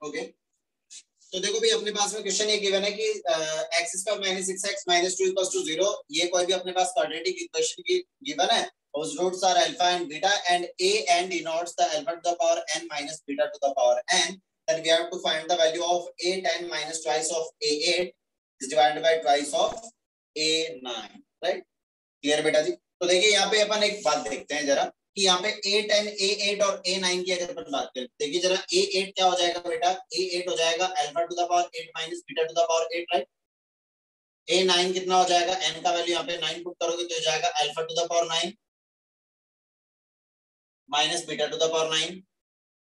Okay तो देखो भी अपने पास में क्वेश्चन ये गिवन है कि x square minus 6x minus 2 equals to 0, ये कोई भी अपने पास क्वाड्रेटिक इक्वेशन की गिवन है, whose roots are alpha and beta and a n denotes the alpha to the power n minus beta to the power n, then we have to find the value of a10 minus twice of a8 is divided by twice of a9, right? Clear बेटा जी? तो देखिए यहाँ पे अपन एक बात देखते हैं जरा कि यहाँ पे a10 a8 और a9 की अगर अपन बात करें, देखिए जरा a8 क्या हो जाएगा बेटा, a8 हो जाएगा alpha to the power 8 minus beta to the power 8, right? a9 कितना हो जाएगा, n का वैल्यू यहाँ पे 9 पुट करोगे तो हो जाएगा alpha to the power 9 minus beta to the power 9।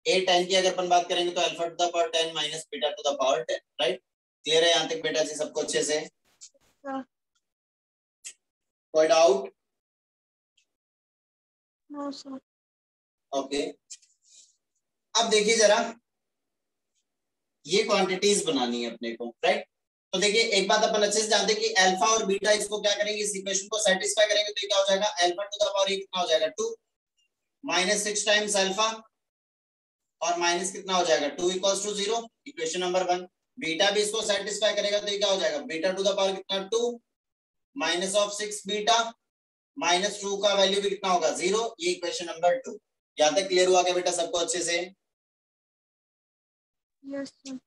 a10 की अगर अपन बात करेंगे तो alpha to the power 10 minus beta to the power 10, right? Clear है यहाँ तक बेटा जी सबको अच्छे से? कोई डाउट? No sir. ओके अब देखिए जरा ये क्वांटिटीज बनानी है अपने को, राइट? तो देखिए एक बात अपन अच्छे से जानते हैं कि अल्फा और बीटा इसको क्या करेंगे, इस इक्वेशन को सेटिस्फाई करेंगे तो ये क्या हो जाएगा, अल्फा टू द पावर कितना हो जाएगा 2 माइनस 6 टाइम्स अल्फा और माइनस कितना हो जाएगा 2 equals to 0, equation number 1। Beta भी इसको सेटिस्फाई करेगा तो ये क्या हो जाएगा, बीटा टू द पावर कितना 2 माइनस ऑफ 6 बीटा माइनस 2 का वैल्यू भी कितना होगा 0, ये इक्वेशन नंबर 2। यहां तक क्लियर हुआ क्या बेटा सबको अच्छे से? Yes sir.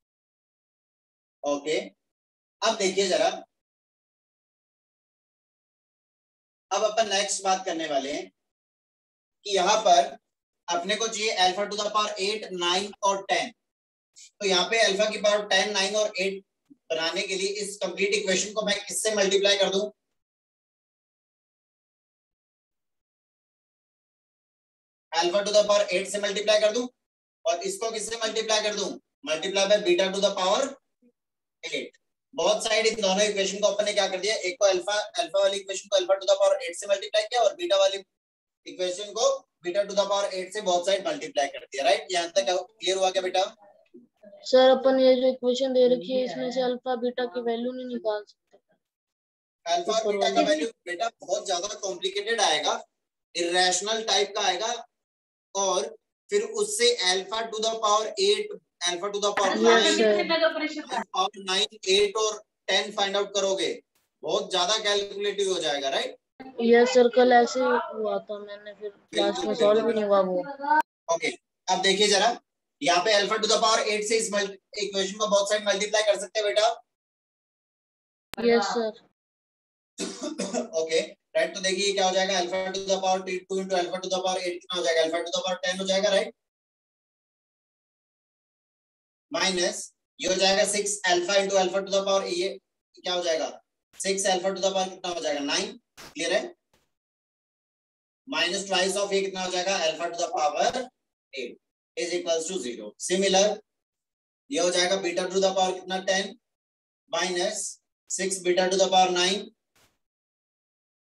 ओके अब देखिए जरा, अब अपन नेक्स्ट बात करने वाले हैं कि यहाँ पर अपने को चाहिए अल्फा टू द पावर 8 9 और 10। तो यहाँ पे अल्फा की पावर 10 9 और 8 बनाने के लिए इस कंप्लीट इक्वेशन को मैं किससे मल्टीप्लाई कर दूं, अल्फा टू द पावर 8 से मल्टीप्लाई कर दूं और इसको किससे मल्टीप्लाई कर दूं, multiply by beta to the power 8। बहुत साइड इन दोनों इक्वेशन को अपन ने क्या कर दिया, एक को अल्फा वाली इक्वेशन को अल्फा टू द पावर 8 से मल्टीप्लाई किया और बीटा वाली इक्वेशन को बीटा टू द पावर 8 से बहुत साइड मल्टीप्लाई कर दिया, राइट? यहां तक क्लियर हुआ क्या बेटा? सर अपन ये जो इक्वेशन दे रखी है इसमें से अल्फा बीटा की वैल्यू नहीं निकाल सकते? अल्फा और बीटा का वैल्यू बेटा बहुत ज्यादा कॉम्प्लिकेटेड आएगा, इरेशनल टाइप का आएगा और फिर उससे alpha to the power 8 alpha to the power 9 8 और 10 फाइंड आउट करोगे, बहुत ज्यादा कैलकुलेटिव हो जाएगा, राइट? ये सर कल ऐसे हुआ था, मैंने फिर लास्ट में सॉल्व भी नहीं हुआ वो। ओके अब देखिए जरा यहाँ पे अल्फा टू द पावर 8 से इस इक्वेशन को बहुत साइड मल्टीप्लाई कर सकते हैं बेटा? Yes sir. ओके राइट, तो देखिए क्या हो जाएगा, alpha to the power 2 into alpha to the power 8 कितना हो जाएगा, अल्फा टू द पावर 10 हो जाएगा, राइट? माइनस ये हो जाएगा 6 alpha into alpha to the power, ये क्या हो जाएगा 6 अल्फा टू द पावर कितना हो जाएगा 9, क्लियर है? माइनस ट्वाइस ऑफ ये कितना हो जाएगा alpha to the power 8 is equals to 0। Similar ये हो जाएगा बीटा टू द पावर कितना 10 minus 6 beta to the power 9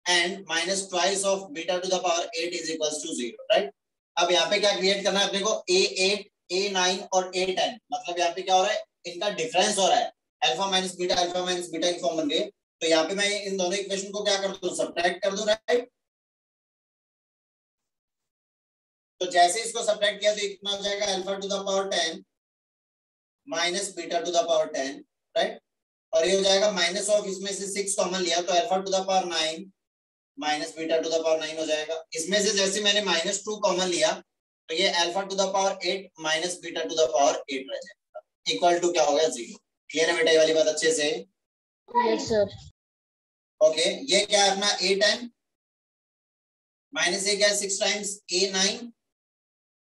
and minus twice of beta to the power 8 is equals to 0, right? अब यहाँ पे क्या क्रिएट करना है अपने को, a8 a9 और a10, मतलब यहाँ पे क्या हो रहा है, इनका डिफरेंस हो रहा है, अल्फा माइनस बीटा की फॉर्म बन गई। तो यहाँ पे मैं इन दोनों इक्वेशन को क्या कर दूं, सब्ट्रैक्ट कर दूं, राइट? तो जैसे इसको सब्ट्रैक्ट किया तो कितना हो जाएगा, alpha to the power 10 minus beta to the power 10, right? और ये हो जाएगा माइनस ऑफ, इसमें से 6 कॉमन लिया तो alpha to the power 9 minus beta to the power 9 हो जाएगा। इसमें से जैसे मैंने माइनस 2 कॉमन लिया तो ये alpha to the power 8 minus beta to the power 8 रह जाएगा, इक्वल टू क्या हो गया 0। क्लियर है बेटा ये वाली बात अच्छे से? Yes sir. ओके ये क्या है अपना a10 माइनस ये क्या है 6 टाइम्स a9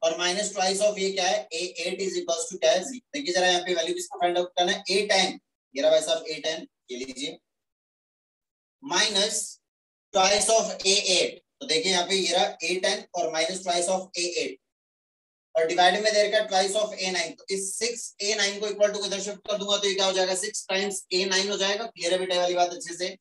और माइनस ट्वाइस ऑफ ये क्या है a8 इज इक्वल्स टू क्या है 0। देखिए जरा यहाँ पे वैल्यू किसको फाइंड आउट करना है, a10, ये रहा भाई साहब a10, ये लीजिए माइनस ट्वाइस ऑफ a8, तो देखिए यहाँ पे ये रहा a10 और माइनस ट्वाइस ऑफ a8 और डिवाइड में दे रखा ट्वाइस ऑफ a9, तो इस 6 a9 को इक्वल टू किधर शिफ्ट कर दूंगा तो ये क्या हो जाएगा 6 टाइम्स a9 हो जाएगा। क्लियर है बेटा वाली बात अच्छे से?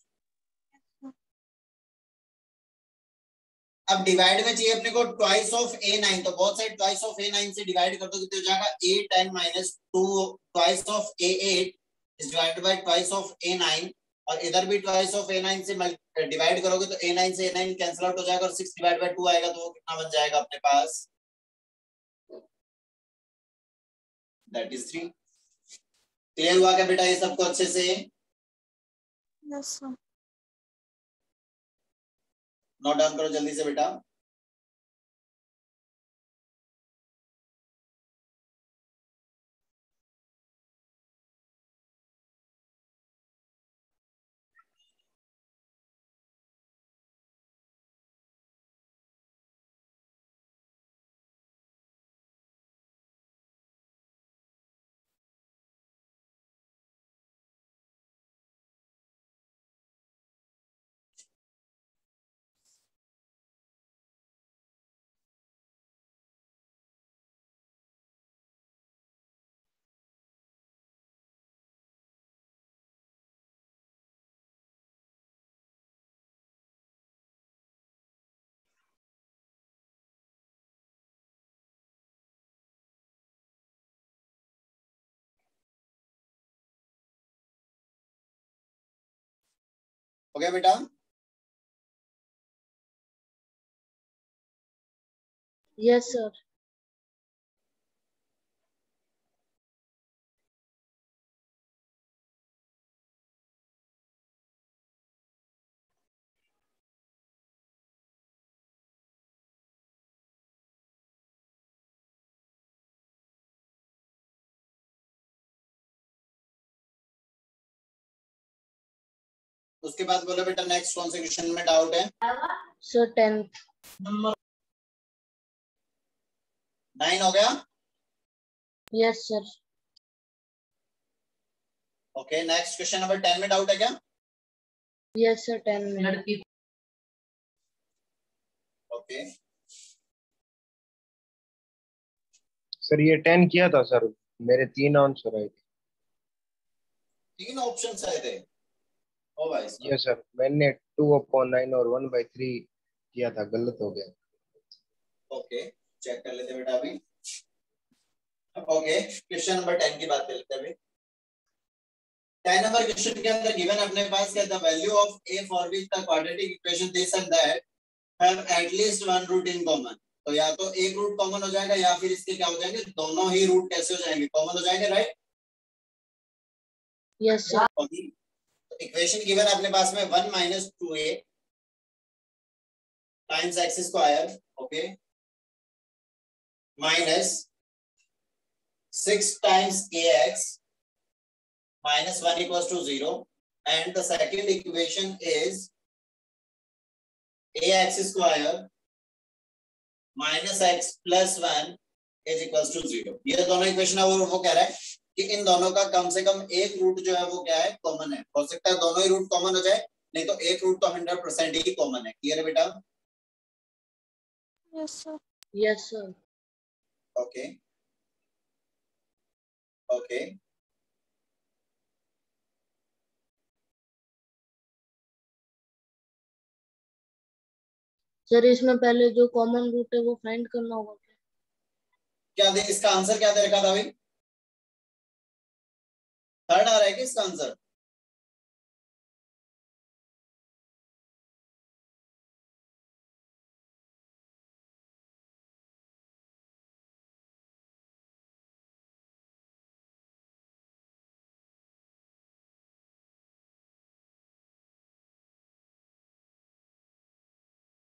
अब डिवाइड में चाहिए अपने को ट्वाइस ऑफ a9, तो बहुत साइड ट्वाइस ऑफ a9 से डिवाइड कर दो कितने हो जाएगा a10 minus 2 twice of a8 is divided by twice of a9 और इधर भी ट्वाइस ऑफ a9 से डिवाइड करोगे तो a9 से a9 कैंसिल आउट हो जाएगा और 6 डिवाइड बाय 2 आएगा तो वो कितना बन जाएगा अपने पास, दैट इज 3। क्लियर हुआ क्या बेटा ये सबको अच्छे से? Yes sir. नोट डाउन करो जल्दी से बेटा। हो गया बेटा? Yes sir. उसके बाद बोलो बेटा नेक्स्ट कौन से क्वेश्चन में डाउट है? Sir 10th। 9 हो गया? Yes sir. Okay next question number 10 में डाउट है क्या? यस सर 10 में। लड़की ओके सर ये 10 किया था सर, मेरे 3 आंसर आए थे। 3 ऑप्शंस आए थे? ओ भाई साहब। ये सर मैंने 2/9 और 1/3 किया था, गलत हो गया। ओके चेक कर लेते बेटा अभी। ओके क्वेश्चन नंबर 10 की बात कर लेते हैं अभी। 10 नंबर क्वेश्चन के अंदर गिवन अपने पास क्या था, value of a for which the quadratic equation this and that have at least one root in common. तो या तो एक रूट कॉमन हो जाएगा या फिर इसके क्या हो जाएंगे, दोनों ही रूट कैसे हो जाएंगे, कॉमन हो जाएंगे, राइट? Yes sir. तो इक्वेशन गिवन अपने पास में 1 - 2a times x square, okay, minus 6 times ax minus 1 equals to 0, and the second equation is ax square minus x plus 1 is equals to 0। ये दोनों इक्वेशन है और वो कह रहा है कि इन दोनों का कम से कम एक रूट जो है वो क्या है, कॉमन है। हो सकता है दोनों ही रूट कॉमन हो जाए, नहीं तो एक रूट तो 100% ही कॉमन है। क्लियर है बेटा? Yes sir. Yes sir. Okay okay sir इसमें पहले जो कॉमन रूट है वो फाइंड करना होगा क्या दे, इसका आंसर क्या दे रखा था भाई? थर्ड आ रहा है कि इसका आंसर?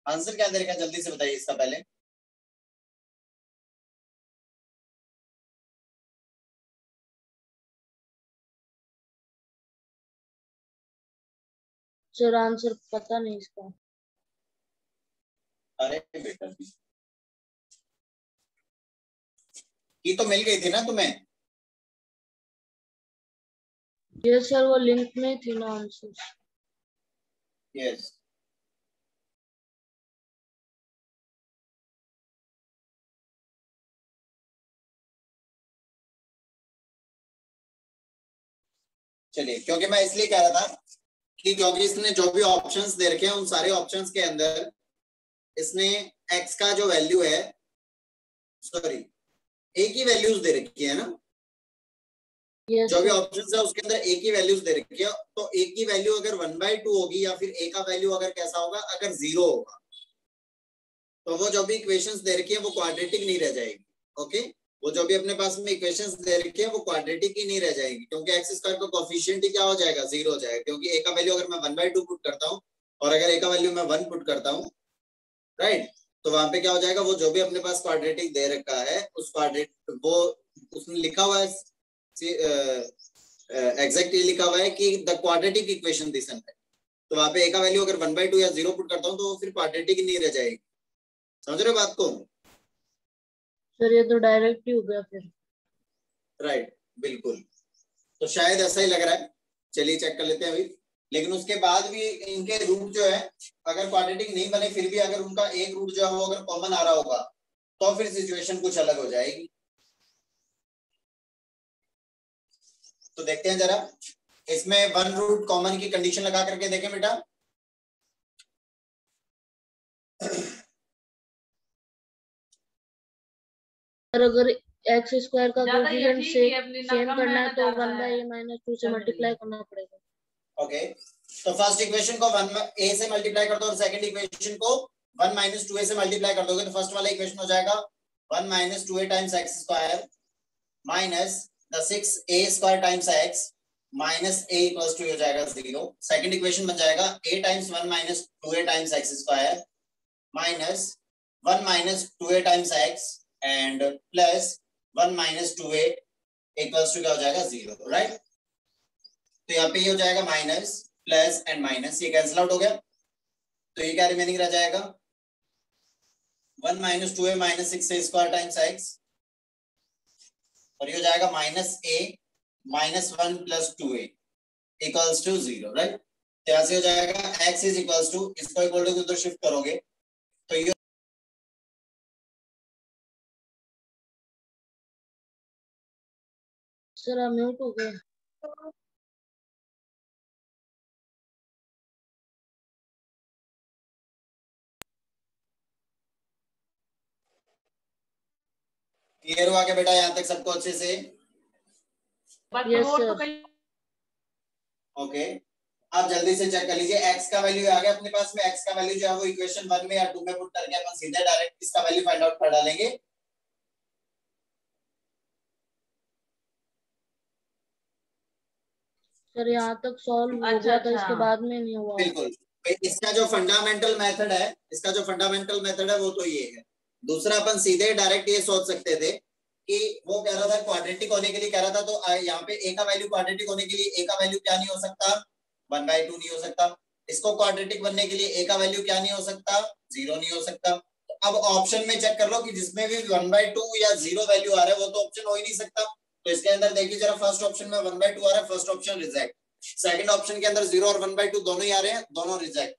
आंसर क्या दे रखा, जल्दी से बताइए इसका पहले। सर आंसर पता नहीं इसका। अरे बेटा ये तो मिल गई थी ना तुम्हें? यस सर वो लिंक में थी ना आंसर। यस चलिए, क्योंकि मैं इसलिए कह रहा था कि क्योंकि इसने जो भी ऑप्शंस दे रखे हैं उन सारे ऑप्शंस के अंदर इसने x का जो वैल्यू है, सॉरी एक ही वैल्यूज दे रखी है ना, यस जो भी सर। ऑप्शंस है उसके अंदर एक ही वैल्यूज दे रखी है। तो एक की वैल्यू अगर 1/2 होगी या फिर a का वैल्यू अगर कैसा होगा, अगर 0 होगा, तो वो जो भी इक्वेशंस दे रखी है वो क्वाड्रेटिक नहीं रह जाएगी। ओके वो जो भी अपने पास में इक्वेशंस दे रखी है वो क्वाड्रेटिक ही नहीं रह जाएगी, क्योंकि एक्स स्क्वायर का कोफिशिएंट ही क्या हो जाएगा, 0 हो जाएगा, क्योंकि ए का वैल्यू अगर मैं 1/2 पुट करता हूँ और अगर ए का वैल्यू मैं 1 पुट करता हूँ, राइट, तो वहां पे क्या हो जाएगा, वो जो भी अपने पास क्वाड्रेटिक दे रखा है उस क्वाड्रेटिक वो उसमें लिखा हुआ है एग्जैक्टली लिखा हुआ है कि the quadratic equation this and that, तो वहां पे ए का वैल्यू अगर 1/2 या 0 पुट करता हूँ तो फिर क्वाड्रेटिक ही नहीं रह जाएगी। समझ रहे हो बात को? सर ये तो डायरेक्ट ही हो गया फिर। राइट, बिल्कुल, तो शायद ऐसा ही लग रहा है, चलिए चेक कर लेते हैं अभी। लेकिन उसके बाद भी इनके रूट जो है अगर क्वाड्रेटिक नहीं बने फिर भी अगर उनका एक रूट जो है वो अगर कॉमन आ रहा होगा तो फिर सिचुएशन कुछ अलग हो जाएगी। तो देखते हैं जरा, इसमें 1 रूट कॉमन की कंडीशन लगा करके देखें बेटा। और अगर एक्स स्क्वायर का कोएफिशिएंट सेम करना है तो 1/a-2 से मल्टीप्लाई करना पड़ेगा। ओके, तो फर्स्ट इक्वेशन को 1a से मल्टीप्लाई कर दो और सेकंड इक्वेशन को 1 - 2a से मल्टीप्लाई कर दोगे तो फर्स्ट वाला इक्वेशन हो जाएगा 1 - 2a times x square minus the 6a square times x minus a equals to हो जाएगा 0। सेकंड इक्वेशन बन जाएगा a times 1 - 2a times x square minus 1 - 2a times x and plus 1 - 2a equals to क्या हो जाएगा 0, right. तो यहाँ पे ये हो जाएगा माइनस प्लस एंड माइनस, ये कैंसिल आउट हो गया, तो ये क्या रिमेनिंग रह जाएगा 1 - 2a minus 6a square times x और ये हो जाएगा minus a minus 1 plus 2a equals to 0, right. तो यहाँ से हो जाएगा x इज इक्वल्स टू, इसको इक्वल टू उधर शिफ्ट करोगे तो ये सर म्यूट हो गए। क्लियर हुआ क्या बेटा यहाँ तक सबको अच्छे से? Yes sir. ओके, आप जल्दी से चेक कर लीजिए, x का वैल्यू आ गया अपने पास में, x का वैल्यू जो है वो इक्वेशन 1 में या 2 में पुट करके अपन सीधे डायरेक्ट इसका वैल्यू फाइंड आउट कर डालेंगे। सर यहाँ तक सॉल्व हो गया था, इसके बाद में नहीं हुआ। बिल्कुल, इसका जो फंडामेंटल मेथड है, इसका जो फंडामेंटल मेथड है वो तो ये है। दूसरा अपन सीधे डायरेक्ट ये सोच सकते थे कि वो कह रहा था क्वाड्रेटिक होने के लिए कह रहा था, तो यहाँ पे a का वैल्यू क्वाड्रेटिक होने के लिए a का वैल्यू क्या नहीं हो सकता, 1/2 नहीं हो सकता। इसको क्वाड्रेटिक बनने के लिए a का वैल्यू क्या नहीं हो सकता, 0 नहीं हो सकता। तो अब ऑप्शन में चेक कर लो कि जिसमें भी 1/2 या 0 वैल्यू आ रहा है वो तो ऑप्शन हो ही नहीं सकता। तो इसके अंदर देखिए जरा, फर्स्ट ऑप्शन में 1/2 आ रहा है, first option reject. Second option के अंदर 0 और 1/2 दोनों ही आ रहे हैं, दोनों रिजेक्ट।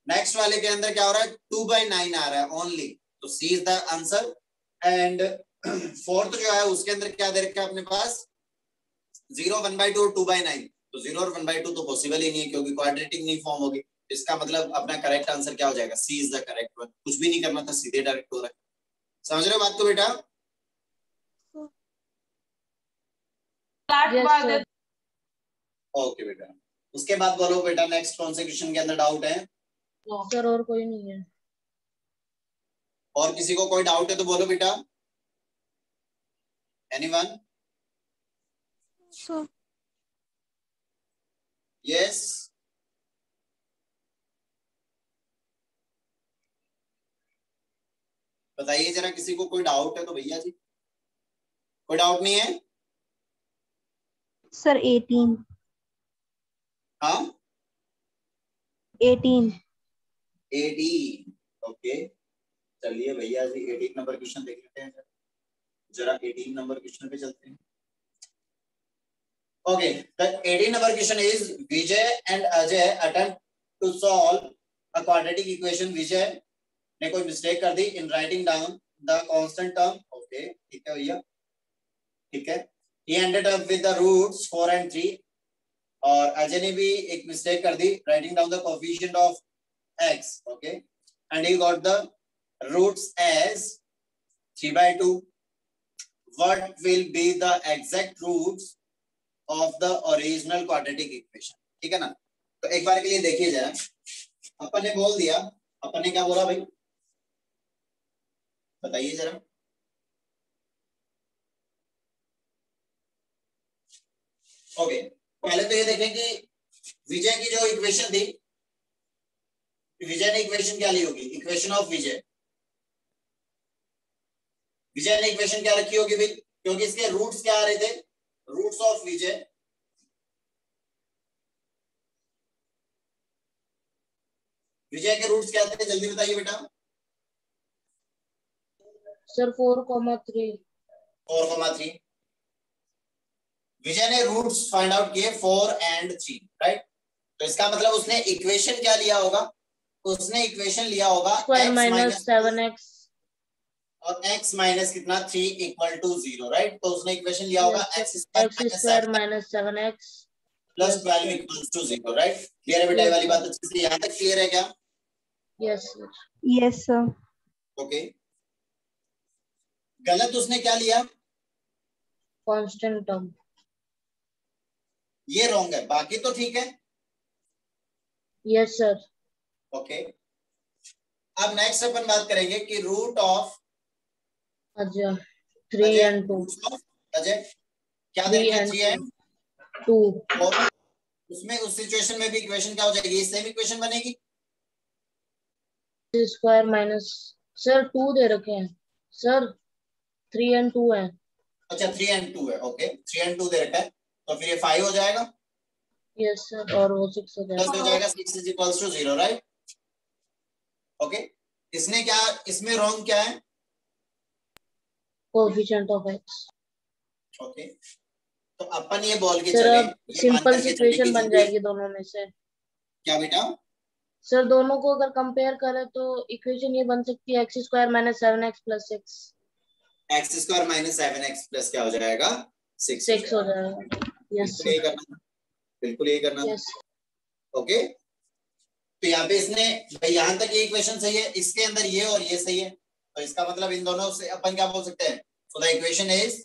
नेक्स्ट वाले के अंदर क्या हो रहा है, 2/9 आ रहा है ओनली, तो C is the answer. And fourth जो है उसके अंदर क्या दे रखा है अपने पास, 0, 1/2 और 2/9, तो 0 और 1/2 तो पॉसिबल ही नहीं है क्योंकि क्वाड्रेटिक नहीं फॉर्म होगी। इसका मतलब अपना करेक्ट आंसर क्या हो जाएगा, सी इज द करेक्ट वन। कुछ भी नहीं करना था, सीधे डायरेक्ट हो रहा है। समझ रहे हो बात को बेटा? Yes sir. ओके बेटा, उसके बाद बोलो बेटा नेक्स्ट कौन से क्वेश्चन के अंदर डाउट है? सर और कोई नहीं है। और किसी को कोई डाउट है तो बोलो बेटा। एनीवन? सर यस, बताइए जरा, किसी को कोई डाउट है तो भैया जी। कोई डाउट नहीं है? सर 18 हाँ 18 18, ओके, चलिए भैया जी 18 नंबर क्वेश्चन देख लेते हैं जरा 18 नंबर क्वेश्चन पे चलते हैं। Okay, the 18 number question is Vijay and Ajay attempt to solve a quadratic equation. Vijay ने कोई मिस्टेक कर दी in writing down the constant term. Okay ठीक है भैया, ठीक है। he ended up with the roots 4 and 3 और अजय ने भी एक मिस्टेक कर दी writing down the coefficient of x, okay, and he got the roots as 3/2. what will be the exact roots of the original quadratic equation? ठीक है ना। तो एक बार के लिए देखिए जरा, अपन ने बोल दिया, अपन ने क्या बोला भाई, बताइए जरा। ओके, पहले तो ये देखें कि विजय की जो इक्वेशन थी, विजय ने इक्वेशन क्या ली होगी, इक्वेशन ऑफ विजय, विजय ने इक्वेशन क्या रखी होगी भाई, क्योंकि इसके रूट्स क्या आ रहे थे, रूट्स ऑफ विजय, विजय के रूट्स क्या थे, जल्दी बताइए बेटा। सर 4,3। 4,3। विजय ने रूट्स फाइंड आउट किए 4 and 3, राइट। तो इसका मतलब उसने इक्वेशन क्या लिया होगा, उसने इक्वेशन लिया होगा स्क्वायर माइनस 7x और x माइनस कितना 3 इक्वल टू 0, राइट। तो उसने इक्वेशन लिया होगा x square minus 7x plus 12 equal to 0, right. Clear है बेटा, ये वाली बात अच्छे से यहाँ तक क्लियर है क्या? Yes sir. Yes sir. Okay, गलत उसने क्या लिया, कांस्टेंट टर्म, ये रॉन्ग है, बाकी तो ठीक है। Yes sir. ओके, अब नेक्स्ट अपन बात करेंगे कि रूट ऑफ अच्छा 3 and 2, अजय क्या दे रखा है, 3 and 2, और उसमें उस सिचुएशन में भी इक्वेशन क्या हो जाएगी, सेम इक्वेशन बनेगी। स्क्वायर माइनस, सर 2 दे रखे हैं सर, 3 and 2 है। अच्छा 3 and 2 है, ओके 3 and 2 दे रखा है, तो फिर ये 5 हो जाएगा। यस सर, और वो 6 हो प्लस हो जाएगा। जाएगा 6 is equals to 0, right. Okay, इसने क्या, इसमें रॉन्ग क्या है, कोएफिशिएंट ऑफ x। ओके, तो अपन ये बोल के सर चले, अब ये सिंपल सिचुएशन बन जाएगी दोनों में से। क्या बेटा, सर दोनों को अगर कंपेयर करें तो इक्वेशन ये बन सकती है x square minus 7x plus 6। X square minus 7x plus क्या हो जाएगा, 6 हो जाएगा। यस बिल्कुल यही करना था, बिल्कुल यही करना यस। था। ओके, तो यहाँ पे इसने भाई यहाँ तक ये इक्वेशन सही है, इसके अंदर ये और ये सही है, तो इसका मतलब इन दोनों से अपन क्या बोल सकते हैं, so the equation is,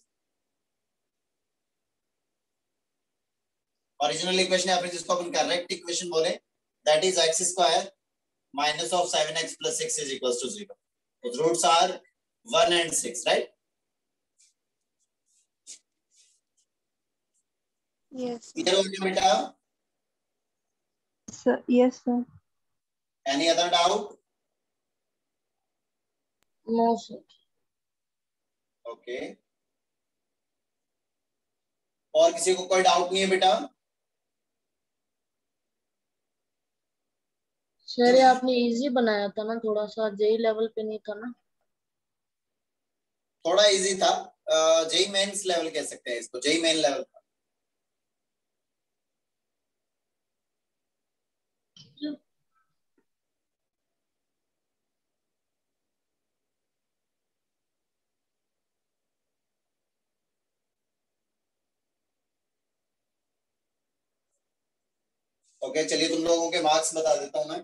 original equation या फिर जिसको अपन करेक्ट इक्वेशन बोले, that is X square minus of 7x plus 6 is equals to 0। The roots are 1 and 6, right. Yes clear हो गया बेटा? Sir. Yes sir. Any other doubt? No sir. Okay, और किसी को कोई डाउट नहीं है बेटा? सर ये आपने इजी बनाया था ना, थोड़ा सा जेई लेवल पे नहीं था ना। थोड़ा इजी था, जेई मेंस लेवल कह सकते हैं इसको, जेई मेन लेवल था। ओके, चलिए तुम लोगों के मार्क्स बता देता हूं मैं।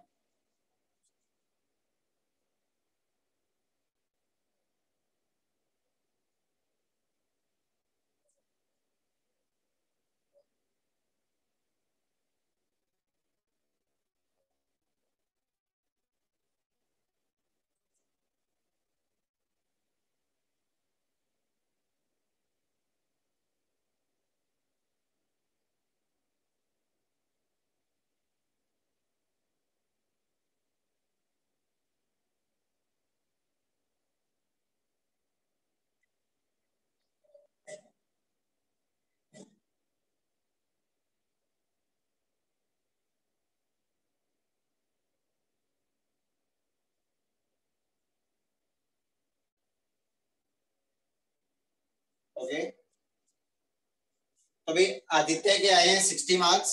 ओके, तो भाई आदित्य के आए हैं 60 मार्क्स,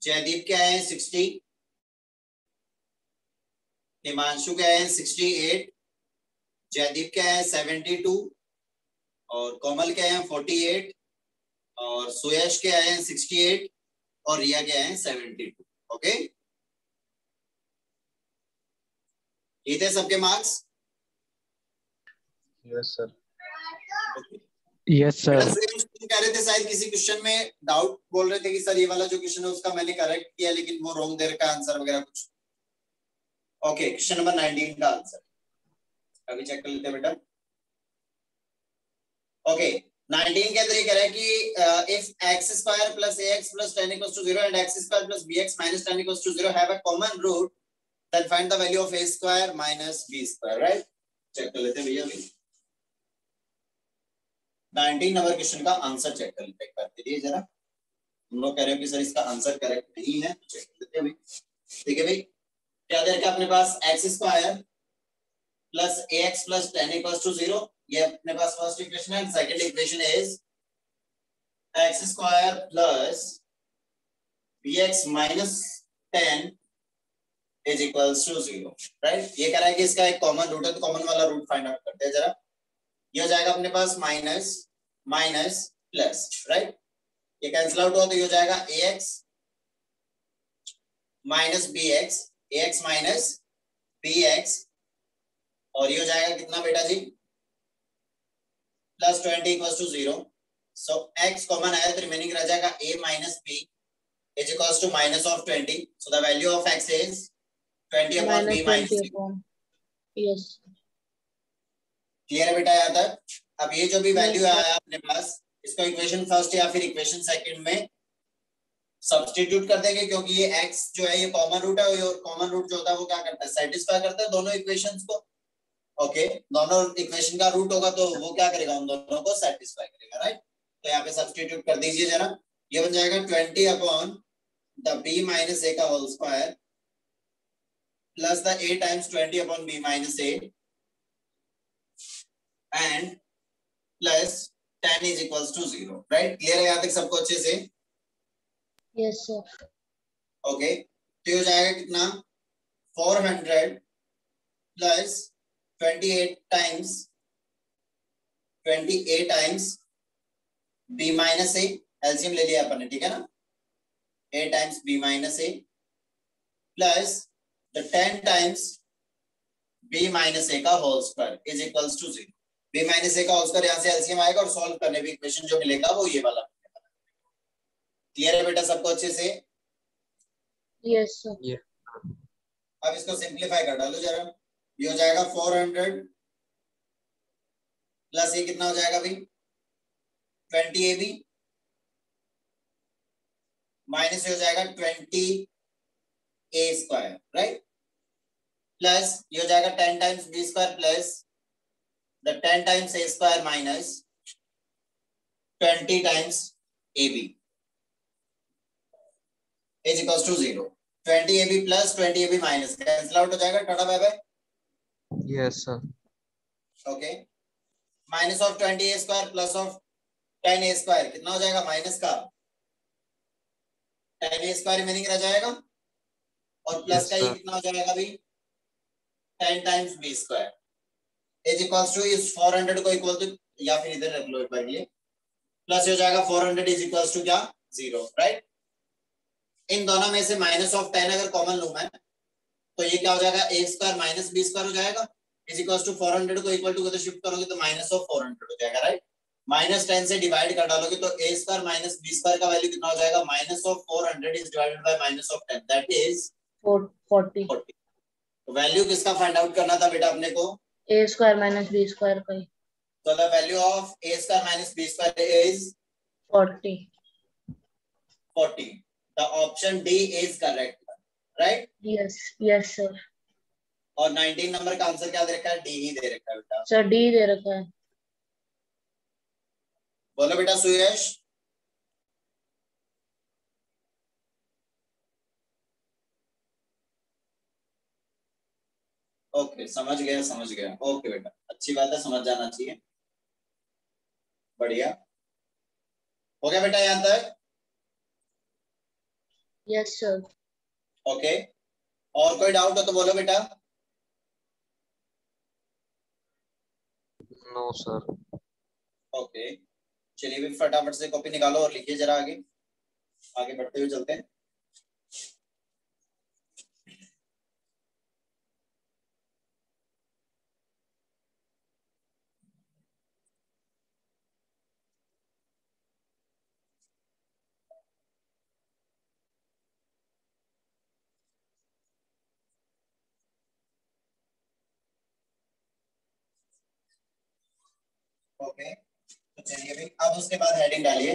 जयदीप के आए हैं 60, हिमांशु के आए हैं 68, जयदीप के आए हैं 72, और कोमल के आए हैं 48, और सुयश के आए हैं 68, और रिया के आए हैं 72। ओके, ये थे सबके marks. Yes sir. Yes sir. कह रहे थे शायद किसी क्वेश्चन में डाउट बोल रहे थे कि सर ये वाला जो क्वेश्चन है उसका मैंने करेक्ट किया लेकिन वो रॉन्ग दे रखा आंसर वगैरह कुछ। ओके, क्वेश्चन नंबर 19 का आंसर अभी चेक कर लेते हैं बेटा। ओके, 19 के अंदर ये कह रहा है कि if x square plus ax plus tan equals to 0 and x square plus bx minus tan equals to 0 have a common root, then find the value of a square minus b square, right? Check कर लेते हैं भैया अभी 19 number question का answer check कर लेते हैं, करते हैं जरा। हम लोग कह रहे हो कि सर इसका आंसर करेक्ट नहीं है, चेक कर लेते हैं भाई। ठीक है भाई, क्या दे रखा है अपने पास x square plus ax plus tan equals to 0, ये अपने पास फर्स्ट इक्वेशन है। Second equation is x square plus bx minus 10 is equals to 0, right? ये कह रहा है कि इसका एक कॉमन रूट है, तो कॉमन वाला रूट फाइंड आउट करते हैं जरा। ये हो जाएगा अपने पास माइनस माइनस प्लस, राइट? ये कैंसिल आउट हुआ तो ये हो जाएगा ax minus bx, ax minus bx, और ये हो जाएगा कितना बेटा जी? Plus 20 equals to 0। So x common आया तो रिमेनिंग रह जाएगा a minus b is equals to minus of 20। So the value of x is 20 upon b minus c। Yes, clear है बेटा यहाँ तक? अब ये जो भी वैल्यू आया अपने पास, इसको इक्वेशन फर्स्ट या फिर इक्वेशन सेकंड में सब्स्टिट्यूट कर देंगे, क्योंकि ये x जो है ये कॉमन रूट है, और कॉमन रूट जो होता है वो क्या करता है? सेटिस्फाई करता है दोनों इक्वेशंस को। ओके, दोनों इक्वेशन का रूट होगा तो वो क्या करेगा? उन दोनों को सेटिस्फाई करेगा, राइट? तो यहाँ पे सब्स्टिट्यूट कर दीजिए जरा। ये बन जाएगा 20 upon the b minus a का whole square plus the a times 20 upon b minus a and plus 10 is equals to 0, right? Clear है यहाँ तक सबको अच्छे से? Yes sir. ओके, तो ये हो जाएगा कितना? 400 plus 28 times b minus a, LCM ले लिया अपन ने, ठीक है ना? a times b minus a plus the 10 times b minus a का whole square is equals to 0। b minus a का होल स्क्वायर यहाँ से एलसीएम आएगा और सॉल्व करने पे इक्वेशन जो मिलेगा वो ये वाला। क्लियर है बेटा सबको अच्छे से? Yes sir. अब इसको सिंप्लीफाई कर डालो जरा। ये हो जाएगा 400 प्लस ये कितना हो जाएगा भाई? 20ab माइनस ये हो जाएगा 20a स्क्वायर, राइट? प्लस ये हो जाएगा 10 times b square plus the 10 times a square minus 20 times ab is equals to 0। 20ab plus 20ab minus cancel out हो जाएगा, tata bye bye. Yes, sir. Okay, minus of 20a square plus of 10a square कितना हो जाएगा? Minus का 10a square remaining रह जाएगा, और plus Yes, का ये sir. कितना हो जाएगा अभी? 10 times b square is equals to इस 400 को इक्वल टू, या फिर इधर रख लो एक बार, ये प्लस हो जाएगा 400 इज इक्वल्स टू क्या? 0, राइट? इन दोनों में से माइनस ऑफ 10 अगर कॉमन लूं मैं तो ये क्या हो जाएगा? a square minus b square हो जाएगा इज इक्वल्स टू 400 को इक्वल टू को शिफ्ट करोगे तो माइनस ऑफ 400 हो जाएगा, राइट? माइनस 10 से डिवाइड कर डालोगे तो a square minus b square का वैल्यू कितना हो जाएगा? Minus of 400 is divided by minus of 10, that is 40। तो वैल्यू किसका फाइंड आउट करना था बेटा अपने को? a square minus b square का ही। So the value of a square minus b square is 40। 40. The option D is correct, right? Yes yes sir. और 19 number का आंसर क्या दे रखा है? D ही दे रखा है बेटा। सर डी दे रखा है। बोलो बेटा सुयश। ओके, समझ गया। ओके बेटा, अच्छी बात है, समझ जाना चाहिए, बढ़िया। हो गया बेटा यहाँ तक? Yes sir. ओके, और कोई डाउट हो तो बोलो बेटा। No, sir. ओके, चलिए भी फटाफट से कॉपी निकालो और लिखिए जरा, आगे बढ़ते हुए चलते हैं। ओके, तो चलिए भाई अब उसके बाद हेडिंग डालिए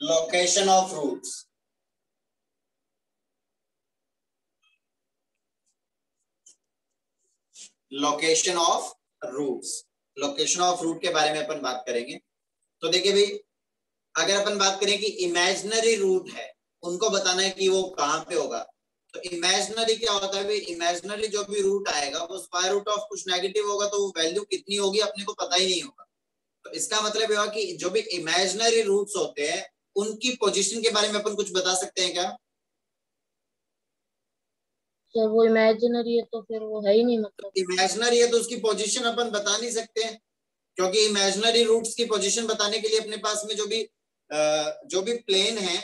location of roots. Location of roots, location of root के बारे में अपन बात करेंगे। तो देखिए भाई अगर अपन बात करें कि इमेजिनरी रूट है उनको बताना है कि वो कहां पे होगा, तो इमेजिनरी क्या होता है भाई, इमेजिनरी जो भी रूट आएगा वो स्क्वायर रूट ऑफ कुछ नेगेटिव होगा, तो वो वैल्यू कितनी होगी अपने को पता ही नहीं होगा। तो इसका मतलब यह कि जो भी इमेजिनरी रूट्स होते हैं उनकी पोजीशन के बारे में अपन कुछ बता सकते हैं क्या? सर वो इमेजिनरी है तो फिर वो है ही नहीं, मतलब इमेजिनरी है तो उसकी पोजीशन अपन बता नहीं सकते हैं, क्योंकि इमेजिनरी रूट्स की पोजीशन बताने के लिए अपने पास में जो भी प्लेन है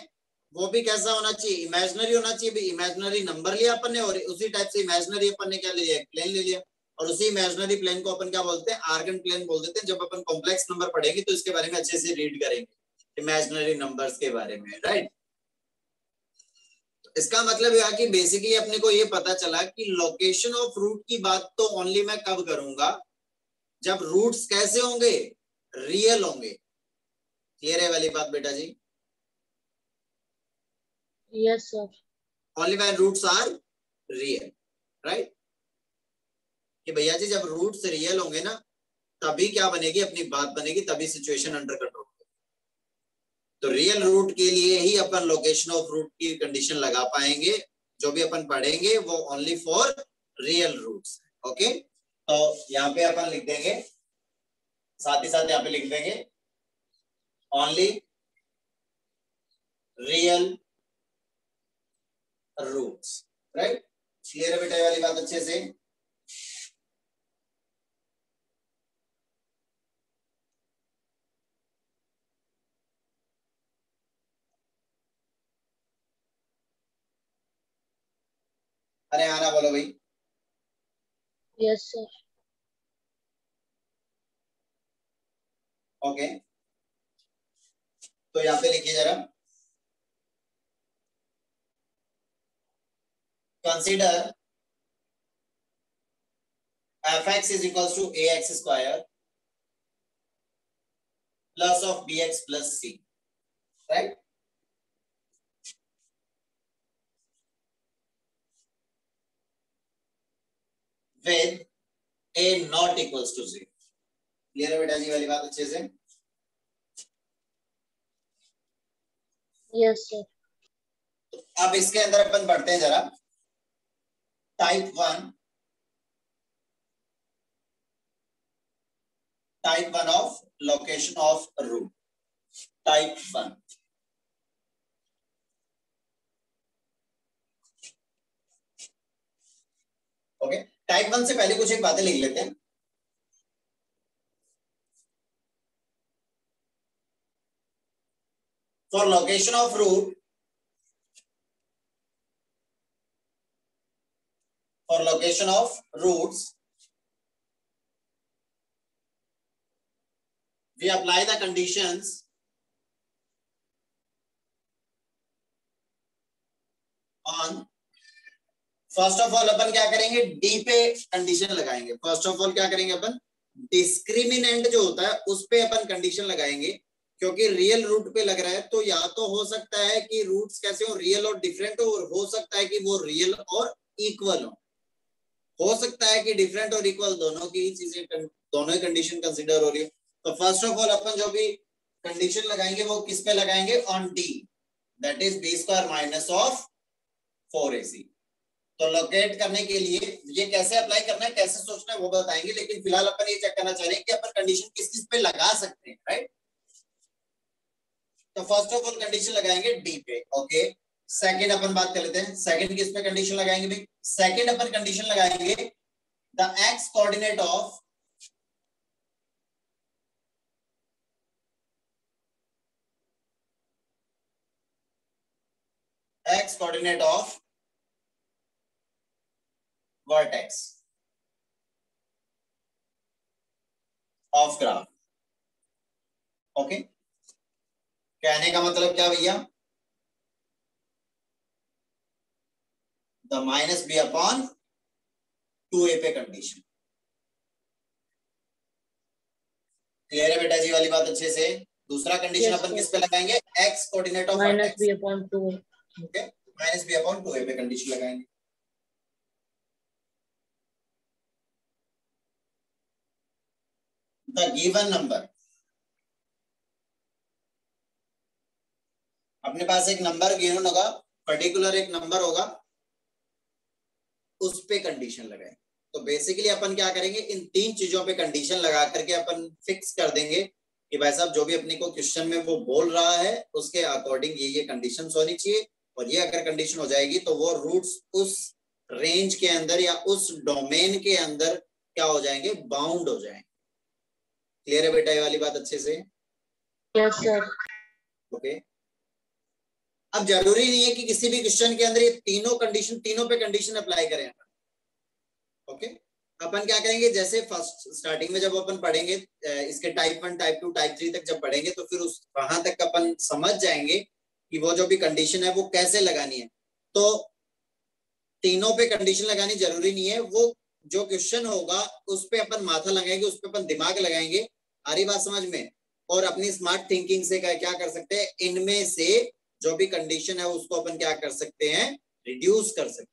वो भी कैसा होना चाहिए, इमेजिनरी होना चाहिए। भी इमेजिनरी नंबर लिया अपन ने और उसी टाइप से इमेजिनरी अपन ने क्या ले लिया, प्लेन ले लिया, और उसी इमेजिनरी प्लेन को अपन क्या बोलते हैं, आर्गन प्लेन बोल देते हैं। जब अपन कॉम्प्लेक्स नंबर पढ़ेंगे तो इसके बारे में अच्छे से रीड करेंगे इमेजिनरी नंबर्स के बारे में, राइट। इसका मतलब यह है कि बेसिकली अपने को ये पता चला कि लोकेशन ऑफ रूट की बात तो ओनली मैं कब करूंगा, जब रूट्स कैसे होंगे, रियल होंगे। क्लियर है वाली बात बेटा जी? Yes sir. Only when roots are real, right. कि भैया जी जब रूट्स रियल होंगे ना तभी क्या बनेगी, अपनी बात बनेगी, तभी सिचुएशन अंडर कंट्रोल। तो रियल रूट के लिए ही अपन लोकेशन ऑफ रूट की कंडीशन लगा पाएंगे। जो भी अपन पढ़ेंगे वो only for real roots. Okay, तो यहाँ पे अपन लिख देंगे, साथ ही साथ यहाँ पे लिख देंगे only real roots, right. Clear है बेटा ये वाली बात अच्छे से? अरे आना बोलो भाई। Yes sir. ओके, तो यहाँ पे लिखिए जरा, consider fx is equals to ax square plus of bx plus c, right? With a not equals to 0। Clear है बेटा जी वाली बात अच्छे से? Yes sir. अब इसके अंदर अपन पढ़ते हैं जरा type 1 of location of root. Type 1, okay. Type 1 से पहले कुछ एक बातें लिख लेते हैं। For location of root, for location of roots we apply the conditions on, first of all अपन क्या करेंगे, डी पे कंडीशन लगाएंगे। फर्स्ट ऑफ ऑल क्या करेंगे अपन, डिस्क्रिमिनेंट जो होता है उस पे अपन कंडीशन लगाएंगे, क्योंकि रियल रूट पे लग रहा है। तो या तो हो सकता है कि रूट्स कैसे हो, रियल और डिफरेंट हो, और हो सकता है कि वो रियल और इक्वल हो सकता है कि डिफरेंट और इक्वल दोनों की ही चीजें, दोनों ही कंडीशन कंसीडर हो रही है। तो फर्स्ट ऑफ ऑल अपन जो भी कंडीशन लगाएंगे वो किस पे लगाएंगे, on D, that is B square minus of 4ac। तो लोकेट करने के लिए ये कैसे अप्लाई करना है, कैसे सोचना है वो बताएंगे, लेकिन फिलहाल अपन ये चेक करना चाह रहे हैं कि अपन कंडीशन किस किस पे लगा सकते हैं, राइट। तो फर्स्ट ऑफ ऑल कंडीशन लगाएंगे डी पे, ओके। सेकंड अपन बात कर लेते हैं, सेकंड किस पे कंडीशन लगाएंगे भाई, सेकंड अपन कंडीशन लगाएंगे the x coordinate of vertex of graph. Okay, कहने का मतलब क्या भैया, the minus B upon 2a पे कंडीशन। क्लियर है बेटा जी वाली बात अच्छे से? दूसरा कंडीशन अपन किस पे लगाएंगे? x coordinate of minus B upon 2। Okay, minus B upon 2a पे कंडीशन लगाएंगे। द गिवन नंबर, अपने पास एक नंबर गिवन होगा, पर्टिकुलर एक नंबर होगा, उस पे कंडीशन लगाएंगे। तो बेसिकली अपन क्या करेंगे, इन तीन चीजों पे कंडीशन लगा करके अपन फिक्स कर देंगे कि भाई साहब जो भी अपने को क्वेश्चन में वो बोल रहा है उसके अकॉर्डिंग ये कंडीशंस होनी चाहिए, और ये अगर कंडीशन हो जाएगी तो वो रूट्स उस रेंज के अंदर या उस डोमेन के अंदर क्या हो जाएंगे, बाउंड हो जाएंगे। क्लियर है बेटा ये वाली बात अच्छे से? Yes sir. ओके, अब जरूरी नहीं है कि किसी भी क्वेश्चन के अंदर ये तीनों कंडीशन, तीनों पे कंडीशन अप्लाई करें। ओके, अपन क्या करेंगे, जैसे फर्स्ट स्टार्टिंग में जब अपन पढ़ेंगे इसके टाइप 1 टाइप 2 टाइप 3 तक जब पढ़ेंगे तो फिर उस वहां तक अपन समझ जाएंगे कि वो जो भी कंडीशन है वो कैसे लगानी है। तो तीनों पे कंडीशन लगानी जरूरी नहीं है, वो जो क्वेश्चन होगा उस पे अपन माथा लगाएंगे, उस पे अपन दिमाग लगाएंगे। आ रही बात समझ में? और अपनी स्मार्ट थिंकिंग से क्या कर सकते हैं, इनमें से जो भी कंडीशन है उसको अपन क्या कर सकते हैं, रिड्यूस कर सकते हैं।